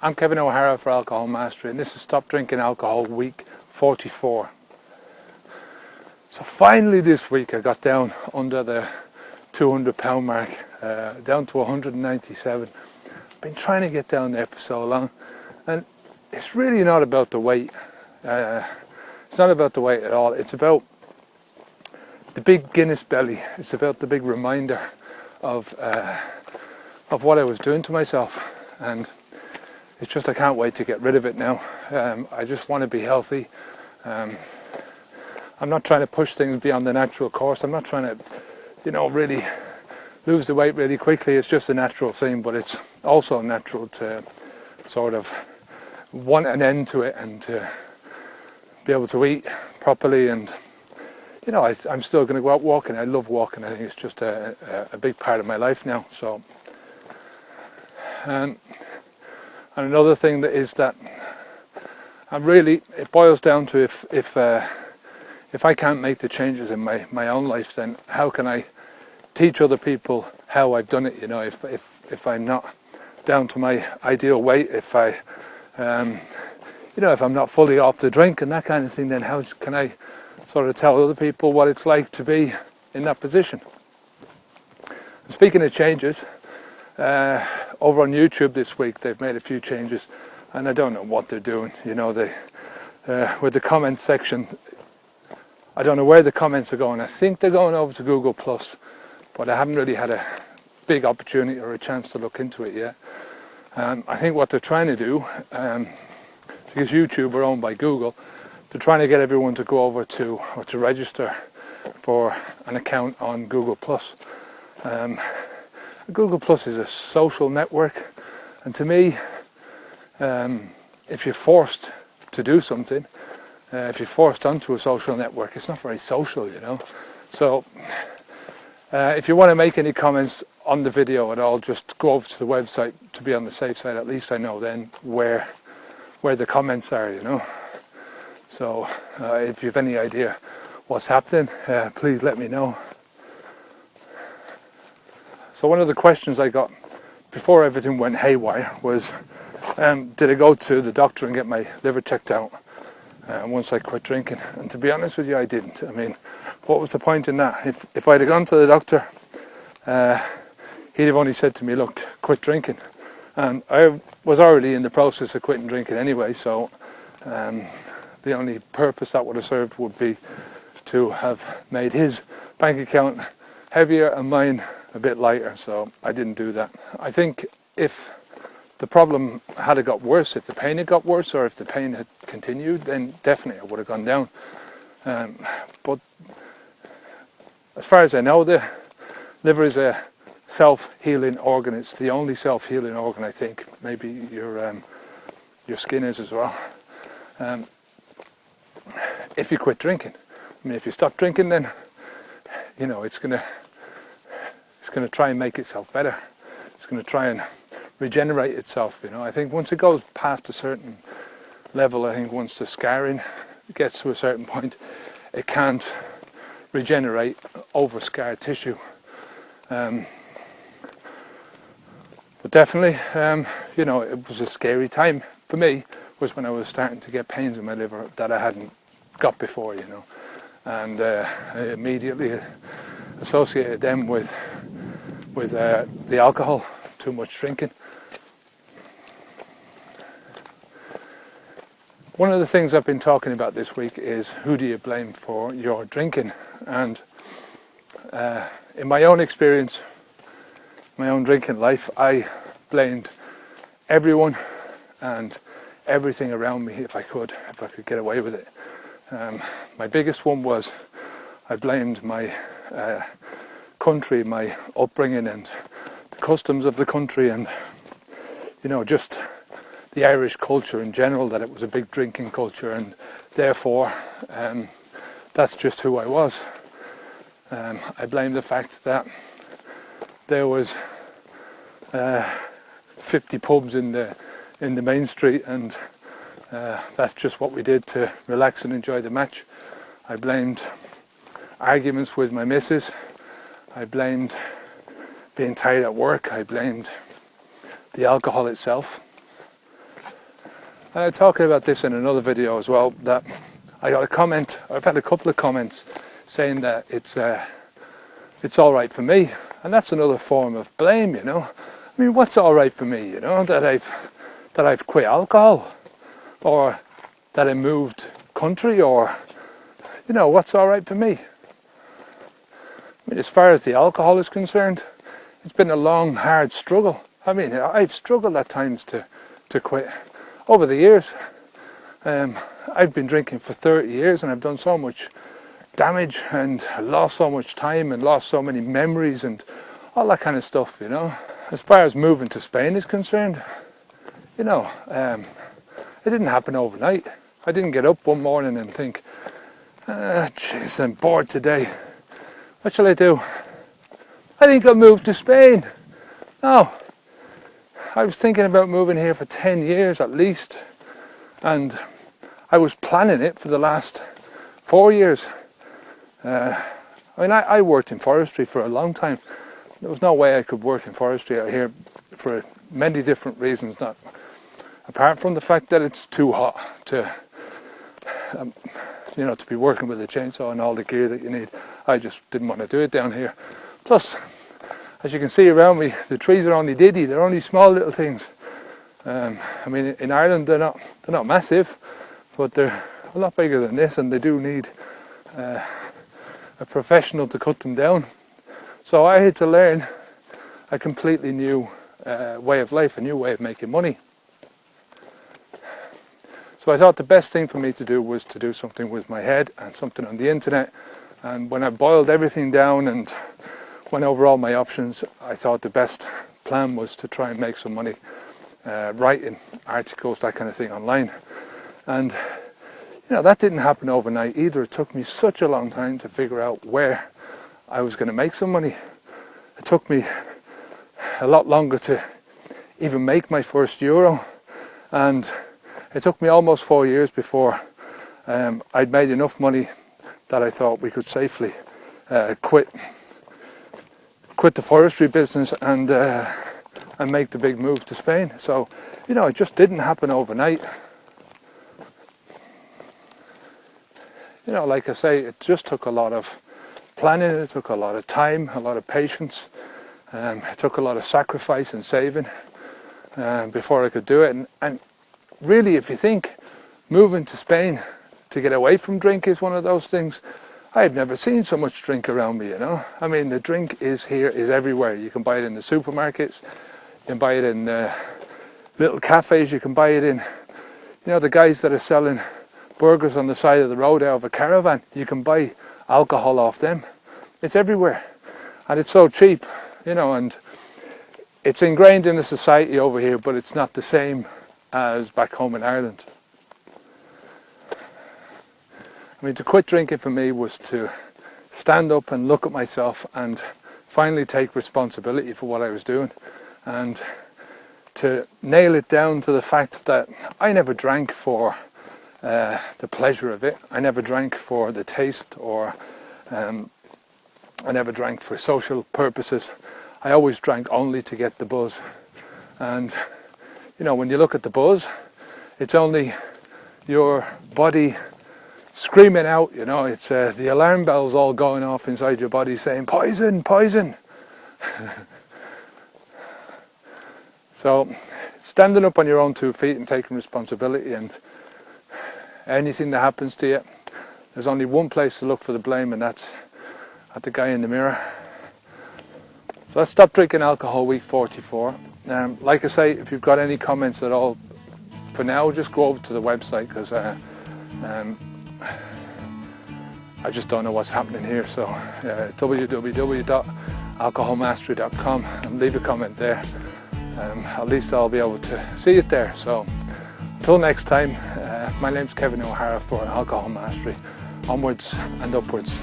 I'm Kevin O'Hara for Alcohol Mastery, and this is Stop Drinking Alcohol week 44. So finally this week I got down under the 200 pound mark, down to 197. I've been trying to get down there for so long, and it's really not about the weight. It's not about the weight at all. It's about the big Guinness belly. It's about the big reminder of what I was doing to myself, and it's just I can't wait to get rid of it now. I just want to be healthy. I'm not trying to push things beyond the natural course. I'm not trying to, really lose the weight really quickly. It's just a natural thing, but it's also natural to sort of want an end to it and to be able to eat properly. And I'm still going to go out walking. I love walking. I think it's just a big part of my life now. So, and another thing that is that it boils down to if I can't make the changes in my own life, then how can I teach other people how I've done it? If I'm not down to my ideal weight, if I'm not fully off the drink and that kind of thing, then how can I sort of tell other people what it's like to be in that position? And speaking of changes, over on YouTube this week they've made a few changes, and I don't know what they're doing. With the comments section, I don't know where the comments are going. I think they're going over to Google+, but I haven't really had a big opportunity or a chance to look into it yet. I think what they're trying to do, because YouTube are owned by Google, they're trying to get everyone to go over to or to register for an account on Google+. Google Plus is a social network, and to me, if you're forced to do something, if you're forced onto a social network, it's not very social, So, if you want to make any comments on the video at all, just go over to the website to be on the safe side. At least I know then where the comments are, So, if you have any idea what's happening, please let me know. So one of the questions I got before everything went haywire was, did I go to the doctor and get my liver checked out once I quit drinking? And to be honest with you, I didn't. I mean, what was the point in that? If I'd have gone to the doctor, he'd have only said to me, look, quit drinking. And I was already in the process of quitting drinking anyway, so the only purpose that would have served would be to have made his bank account heavier and mine a bit lighter, so I didn't do that. I think if the problem had got worse, if the pain had got worse, or if the pain had continued, then definitely I would have gone down. But as far as I know, the liver is a self-healing organ. It's the only self-healing organ, I think. Maybe your skin is as well. If you quit drinking, if you stop drinking, then it's going to try and make itself better. It's going to try and regenerate itself. I think once it goes past a certain level, I think once the scarring gets to a certain point, it can't regenerate over scar tissue. But definitely, it was a scary time for me. Was when I was starting to get pains in my liver that I hadn't got before, and I immediately associated them with the alcohol, too much drinking. One of the things I've been talking about this week is who do you blame for your drinking, and in my own experience, my own drinking life, I blamed everyone and everything around me if I could get away with it. My biggest one was I blamed my country, my upbringing and the customs of the country, and just the Irish culture in general, that it was a big drinking culture, and therefore that's just who I was. I blamed the fact that there was 50 pubs in the main street, and that's just what we did to relax and enjoy the match. I blamed arguments with my missus. I blamed being tired at work. I blamed the alcohol itself. Talking about this in another video as well, that I got a comment, I've had a couple of comments saying that it's all right for me, and that's another form of blame, you know. I mean, what's all right for me, you know, that I've quit alcohol, or that I moved country, or, you know, what's all right for me? I mean, as far as the alcohol is concerned, it's been a long, hard struggle. I mean, I've struggled at times to quit over the years. I've been drinking for 30 years and I've done so much damage and lost so much time and lost so many memories and all that kind of stuff, you know. As far as moving to Spain is concerned, you know, it didn't happen overnight. I didn't get up one morning and think, jeez, I'm bored today. What shall I do? I think I'll move to Spain. No. I was thinking about moving here for 10 years at least, and I was planning it for the last 4 years. I mean, I worked in forestry for a long time. There was no way I could work in forestry out here for many different reasons, not apart from the fact that it's too hot to, you know, to be working with a chainsaw and all the gear that you need. I just didn't want to do it down here. Plus, as you can see around me, the trees are only diddy. They're only small little things. I mean, in Ireland they're not massive, but they're a lot bigger than this, and they do need a professional to cut them down. So I had to learn a completely new way of life, a new way of making money. So I thought the best thing for me to do was to do something with my head and something on the internet. And when I boiled everything down and went over all my options, I thought the best plan was to try and make some money writing articles, that kind of thing, online. And you know, that didn't happen overnight either. It took me such a long time to figure out where I was going to make some money. It took me a lot longer to even make my first euro, and it took me almost 4 years before I'd made enough money that I thought we could safely quit the forestry business and make the big move to Spain. So, you know, it just didn't happen overnight. You know, like I say, it just took a lot of planning, it took a lot of time, a lot of patience, it took a lot of sacrifice and saving before I could do it. And really, if you think, moving to Spain to get away from drink is one of those things. I've never seen so much drink around me, you know. I mean, the drink is everywhere. You can buy it in the supermarkets, you can buy it in little cafes, you can buy it in, you know, the guys that are selling burgers on the side of the road out of a caravan. You can buy alcohol off them. It's everywhere, and it's so cheap, you know, and it's ingrained in the society over here, but it's not the same as back home in Ireland. I mean, to quit drinking for me was to stand up and look at myself and finally take responsibility for what I was doing, and to nail it down to the fact that I never drank for the pleasure of it. I never drank for the taste, or I never drank for social purposes. I always drank only to get the buzz. And you know, when you look at the buzz, it's only your body screaming out, you know, it's the alarm bells all going off inside your body saying, poison, poison. So, standing up on your own 2 feet and taking responsibility, and anything that happens to you, there's only one place to look for the blame, and that's at the guy in the mirror. So let's stop drinking alcohol week 44. Like I say, if you've got any comments at all, for now, just go over to the website, because I just don't know what's happening here. So www.alcoholmastery.com, and leave a comment there. At least I'll be able to see it there. So until next time, my name's Kevin O'Hara for Alcohol Mastery. Onwards and upwards.